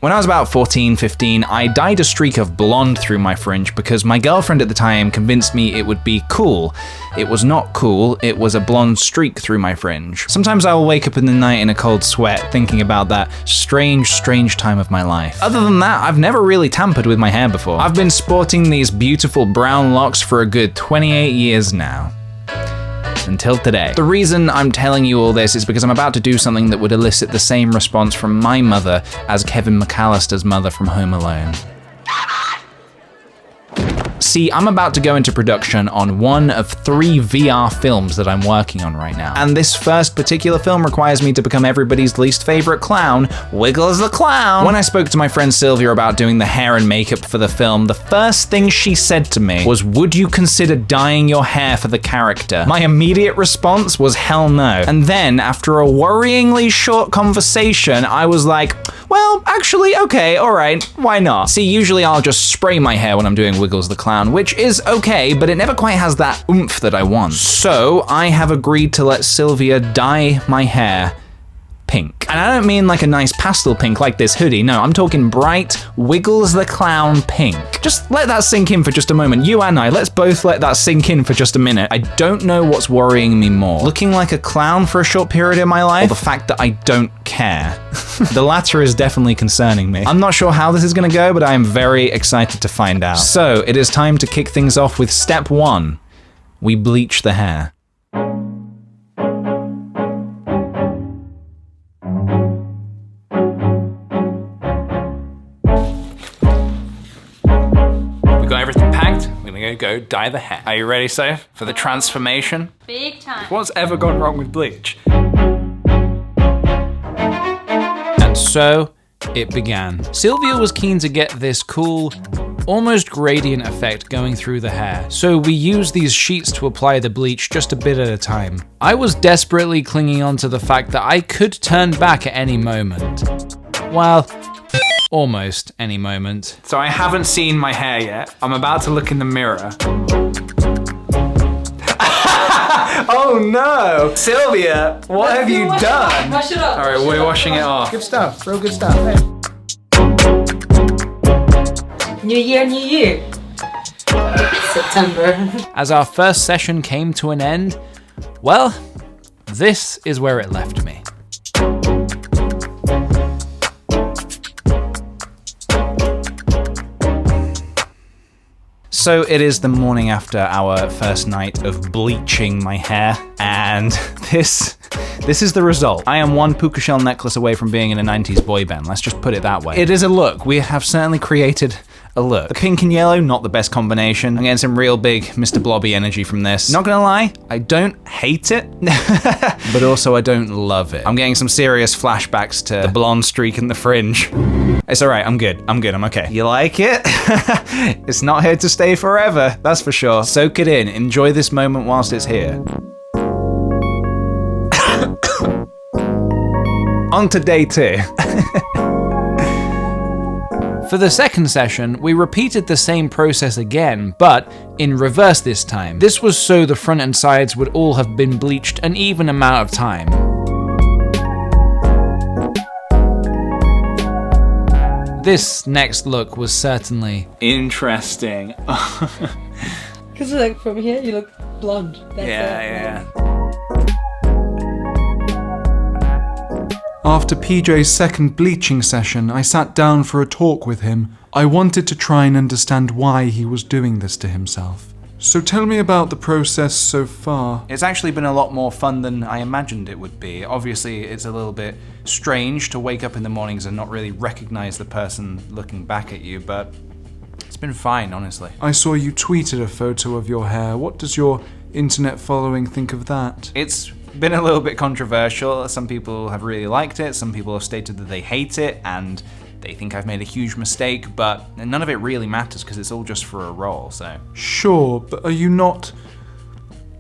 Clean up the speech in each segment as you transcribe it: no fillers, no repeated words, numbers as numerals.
When I was about 14, 15, I dyed a streak of blonde through my fringe because my girlfriend at the time convinced me it would be cool. It was not cool, it was a blonde streak through my fringe. Sometimes I will wake up in the night in a cold sweat thinking about that strange, strange time of my life. Other than that, I've never really tampered with my hair before. I've been sporting these beautiful brown locks for a good 28 years now. Until today. The reason I'm telling you all this is because I'm about to do something that would elicit the same response from my mother as Kevin McAllister's mother from Home Alone. See, I'm about to go into production on one of 3 VR films that I'm working on right now. And this first particular film requires me to become everybody's least favorite clown, Wiggles the Clown. When I spoke to my friend Sylvia about doing the hair and makeup for the film, the first thing she said to me was, would you consider dyeing your hair for the character? My immediate response was hell no. And then, after a worryingly short conversation, I was like, well, actually, okay, all right, why not? See, usually I'll just spray my hair when I'm doing Wiggles the Clown, which is okay, but it never quite has that oomph that I want. So I have agreed to let Sylvia dye my hair pink. And I don't mean like a nice pastel pink like this hoodie, no, I'm talking bright Wiggles the Clown pink. Just let that sink in for just a moment. You and I, let's both let that sink in for just a minute. I don't know what's worrying me more. Looking like a clown for a short period in my life, or the fact that I don't care. The latter is definitely concerning me. I'm not sure how this is gonna go, but I am very excited to find out. So it is time to kick things off with step 1. We bleach the hair. Go dye the hair. Are you ready, Soph, for the transformation? Big time. What's ever gone wrong with bleach? And so it began. Sylvia was keen to get this cool, almost gradient effect going through the hair, so we used these sheets to apply the bleach just a bit at a time. I was desperately clinging on to the fact that I could turn back at any moment. Well, almost any moment. So I haven't seen my hair yet. I'm about to look in the mirror. Oh no! Sylvia, what have you done? Wash it up. Alright, we're washing it off. Good stuff, real good stuff. Hey. New year, new you. September. As our first session came to an end, well, this is where it left me. So it is the morning after our first night of bleaching my hair, and this is the result. I am one puka shell necklace away from being in a 90s boy band, let's just put it that way. It is a look. We have certainly created a look. The pink and yellow, not the best combination. I'm getting some real big Mr. Blobby energy from this. Not gonna lie, I don't hate it, but also I don't love it. I'm getting some serious flashbacks to the blonde streak in the fringe. It's all right, I'm good, I'm okay. You like it? It's not here to stay forever, that's for sure. Soak it in, enjoy this moment whilst it's here. On to day 2. For the second session, we repeated the same process again, but in reverse this time. This was so the front and sides would all have been bleached an even amount of time. This next look was certainly interesting. Because like from here you look blonde. That's yeah. After PJ's second bleaching session, I sat down for a talk with him. I wanted to try and understand why he was doing this to himself. So tell me about the process so far. It's actually been a lot more fun than I imagined it would be. Obviously, it's a little bit strange to wake up in the mornings and not really recognize the person looking back at you, but it's been fine, honestly. I saw you tweeted a photo of your hair. What does your internet following think of that? It's been a little bit controversial. Some people have really liked it, some people have stated that they hate it, and they think I've made a huge mistake, but none of it really matters because it's all just for a role, so. Sure, but are you not,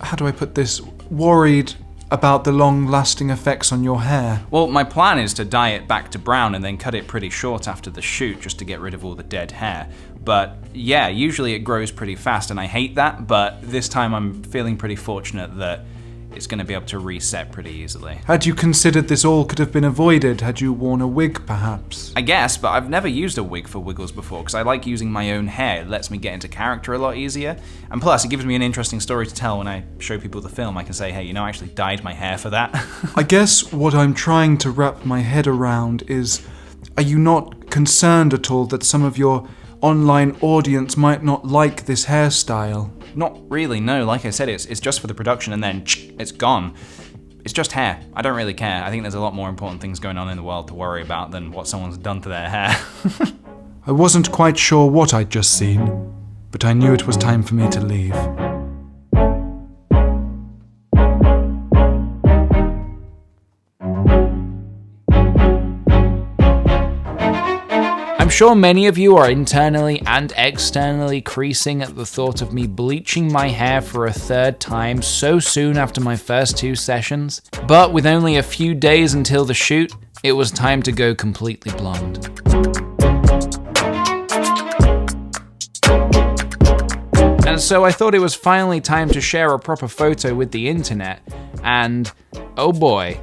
how do I put this, worried about the long-lasting effects on your hair? Well, my plan is to dye it back to brown and then cut it pretty short after the shoot just to get rid of all the dead hair. But yeah, usually it grows pretty fast and I hate that, but this time I'm feeling pretty fortunate that it's gonna be able to reset pretty easily. Had you considered this all could have been avoided had you worn a wig, perhaps? I guess, but I've never used a wig for Wiggles before because I like using my own hair. It lets me get into character a lot easier. And plus, it gives me an interesting story to tell when I show people the film. I can say, hey, you know, I actually dyed my hair for that. I guess what I'm trying to wrap my head around is, are you not concerned at all that some of your online audience might not like this hairstyle? Not really, no. Like I said, it's just for the production and then it's gone. It's just hair. I don't really care. I think there's a lot more important things going on in the world to worry about than what someone's done to their hair. I wasn't quite sure what I'd just seen, but I knew it was time for me to leave. I'm sure many of you are internally and externally creasing at the thought of me bleaching my hair for a third time so soon after my first 2 sessions. But with only a few days until the shoot, it was time to go completely blonde. And so I thought it was finally time to share a proper photo with the internet, and oh boy,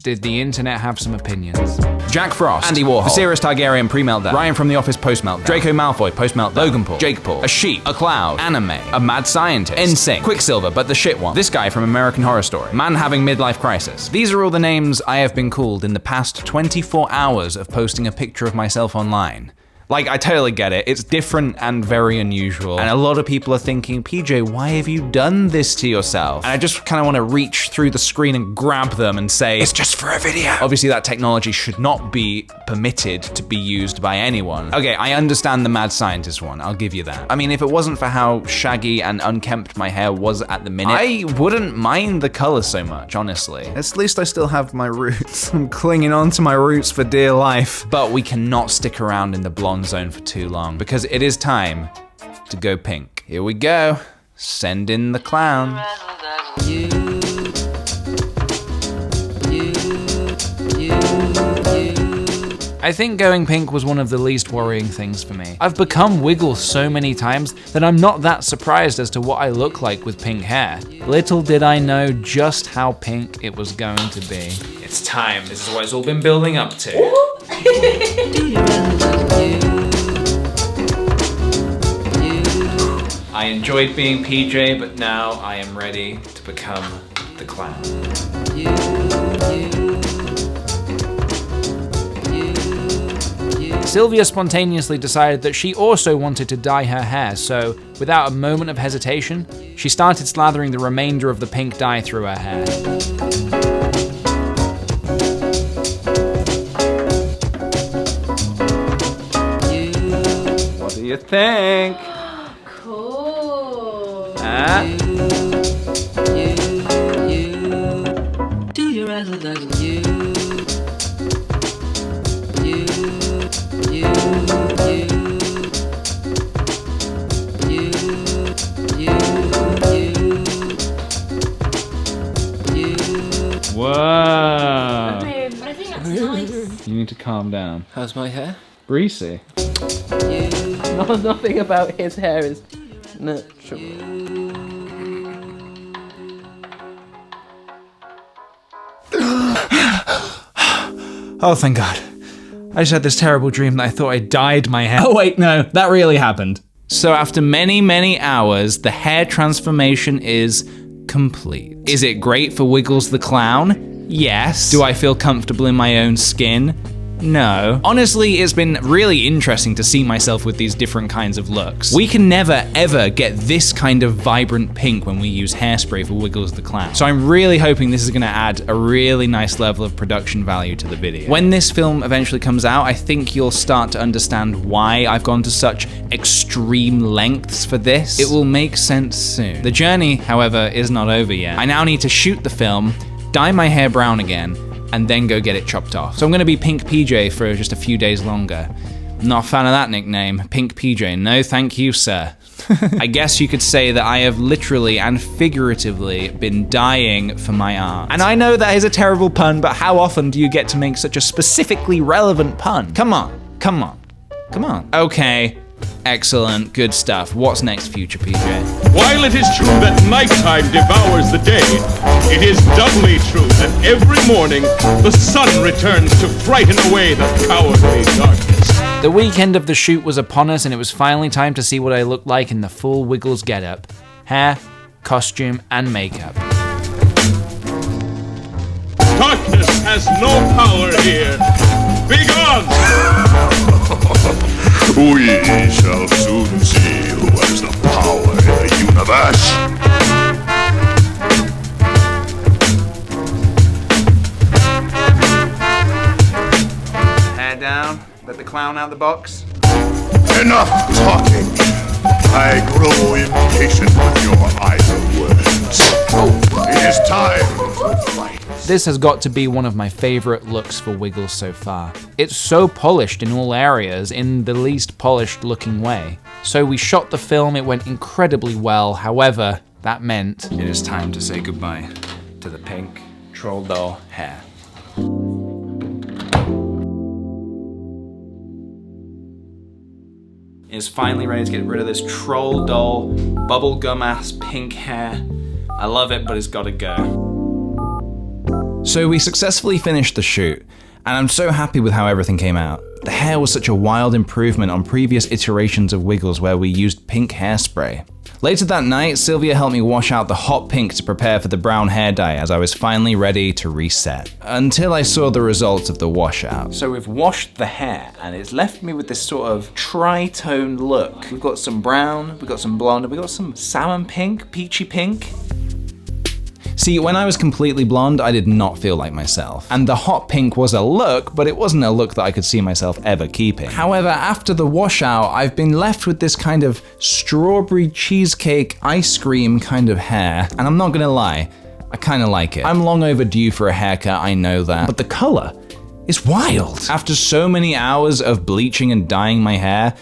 did the internet have some opinions. Jack Frost, Andy Warhol, Viserys Targaryen pre-meltdown, Ryan from The Office post-meltdown, Draco Malfoy post-meltdown, Logan Paul, Jake Paul, a sheep, a cloud, anime, a mad scientist, NSYNC, Quicksilver but the shit one, this guy from American Horror Story, man having midlife crisis. These are all the names I have been called in the past 24 hours of posting a picture of myself online. Like, I totally get it. It's different and very unusual. And a lot of people are thinking, PJ, why have you done this to yourself? And I just kind of want to reach through the screen and grab them and say, it's just for a video. Obviously, that technology should not be permitted to be used by anyone. Okay, I understand the mad scientist one. I'll give you that. I mean, if it wasn't for how shaggy and unkempt my hair was at the minute, I wouldn't mind the color so much, honestly. At least I still have my roots. I'm clinging on to my roots for dear life. But we cannot stick around in the blonde zone for too long because it is time to go pink. Here we go. Send in the clown. I think going pink was one of the least worrying things for me. I've become Wiggles so many times that I'm not that surprised as to what I look like with pink hair. Little did I know just how pink it was going to be. It's time. This is what it's all been building up to. I enjoyed being PJ, but now I am ready to become the clown. Sylvia spontaneously decided that she also wanted to dye her hair, so without a moment of hesitation, she started slathering the remainder of the pink dye through her hair. What do you think? Cool. Do your ass look like you? Whoa. Babe, I think that's nice. You need to calm down. How's my hair? Breezy. No, nothing about his hair is natural. Oh, thank God. I just had this terrible dream that I thought I dyed my hair. Oh wait, no, that really happened. So after many, many hours, the hair transformation is complete. Is it great for Wiggles the Clown? Yes. Do I feel comfortable in my own skin? No. Honestly, it's been really interesting to see myself with these different kinds of looks. We can never, ever get this kind of vibrant pink when we use hairspray for Wiggles the Clown. So I'm really hoping this is gonna add a really nice level of production value to the video. When this film eventually comes out, I think you'll start to understand why I've gone to such extreme lengths for this. It will make sense soon. The journey, however, is not over yet. I now need to shoot the film, dye my hair brown again, and then go get it chopped off. So I'm gonna be Pink PJ for just a few days longer. Not a fan of that nickname, Pink PJ. No thank you, sir. I guess you could say that I have literally and figuratively been dying for my art. And I know that is a terrible pun, but how often do you get to make such a specifically relevant pun? Come on, come on, come on. Okay, Excellent, good stuff. What's next, Future PJ? While it is true that nighttime devours the day, it is doubly true that every morning the sun returns to frighten away the cowardly darkness. The weekend of the shoot was upon us, and it was finally time to see what I looked like in the full Wiggles getup. Hair, costume, and makeup. Darkness has no power here. Begone! We shall soon see who has the power in the universe. Hair down, let the clown out the box. Enough talking. I grow impatient with your idle words. It is time to fight. This has got to be one of my favorite looks for Wiggles so far. It's so polished in all areas in the least polished looking way. So we shot the film, it went incredibly well, however, that meant it is time to say goodbye to the pink troll doll hair. Is finally ready to get rid of this troll doll, bubblegum ass pink hair. I love it, but it's gotta go. So we successfully finished the shoot, and I'm so happy with how everything came out. The hair was such a wild improvement on previous iterations of Wiggles where we used pink hairspray. Later that night, Sylvia helped me wash out the hot pink to prepare for the brown hair dye as I was finally ready to reset. Until I saw the results of the washout. So we've washed the hair and it's left me with this sort of tri-tone look. We've got some brown, we've got some blonde, and we've got some salmon pink, peachy pink. See, when I was completely blonde, I did not feel like myself. And the hot pink was a look, but it wasn't a look that I could see myself ever keeping. However, after the washout, I've been left with this kind of strawberry cheesecake ice cream kind of hair. And I'm not gonna lie, I kinda like it. I'm long overdue for a haircut, I know that. But the color is wild. After so many hours of bleaching and dyeing my hair,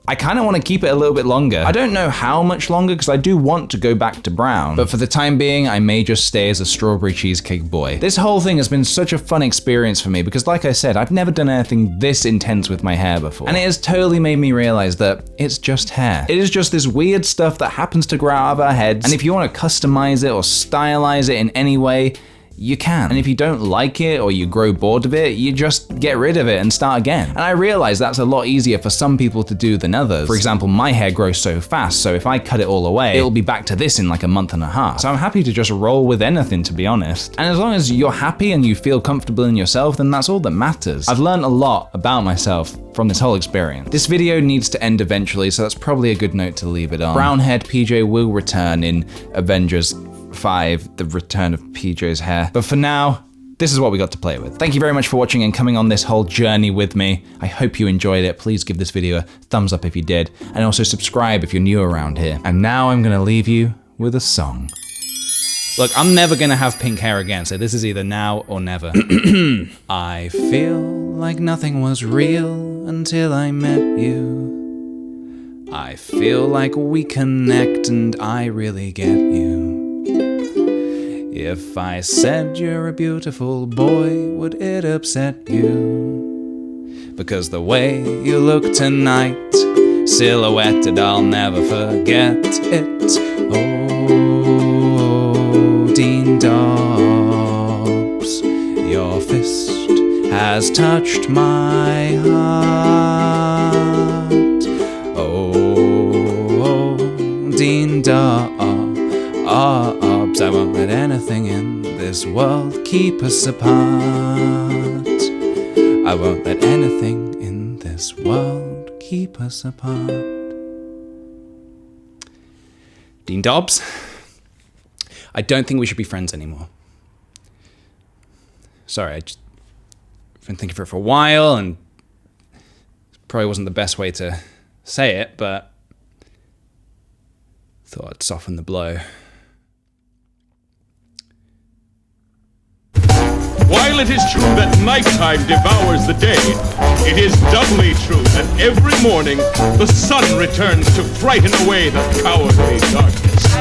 I kind of want to keep it a little bit longer. I don't know how much longer because I do want to go back to brown, but for the time being, I may just stay as a strawberry cheesecake boy. This whole thing has been such a fun experience for me because like I said, I've never done anything this intense with my hair before. And it has totally made me realize that it's just hair. It is just this weird stuff that happens to grow out of our heads. And if you want to customize it or stylize it in any way, you can. And if you don't like it or you grow bored of it, you just get rid of it and start again. And I realize that's a lot easier for some people to do than others. For example, my hair grows so fast, so if I cut it all away, it'll be back to this in like a month and a half. So I'm happy to just roll with anything, to be honest. And as long as you're happy and you feel comfortable in yourself, then that's all that matters. I've learned a lot about myself from this whole experience. This video needs to end eventually, so that's probably a good note to leave it on. Brown-haired PJ will return in Avengers 5, the return of PJ's hair. But for now, this is what we got to play with. Thank you very much for watching and coming on this whole journey with me. I hope you enjoyed it. Please give this video a thumbs up if you did, and also subscribe if you're new around here. And now I'm gonna leave you with a song. Look, I'm never gonna have pink hair again, so this is either now or never. I feel like nothing was real until I met you. I feel like we connect and I really get you. If I said you're a beautiful boy, would it upset you? Because the way you look tonight, silhouetted, I'll never forget it. Oh, Dean Dobbs, your fist has touched my heart. Oh, Dean Dobbs. I won't let anything in this world keep us apart. I won't let anything in this world keep us apart. Dean Dobbs, I don't think we should be friends anymore. Sorry, I've been thinking for a while and probably wasn't the best way to say it, but thought I'd soften the blow. While it is true that nighttime devours the day, it is doubly true that every morning the sun returns to frighten away the cowardly darkness.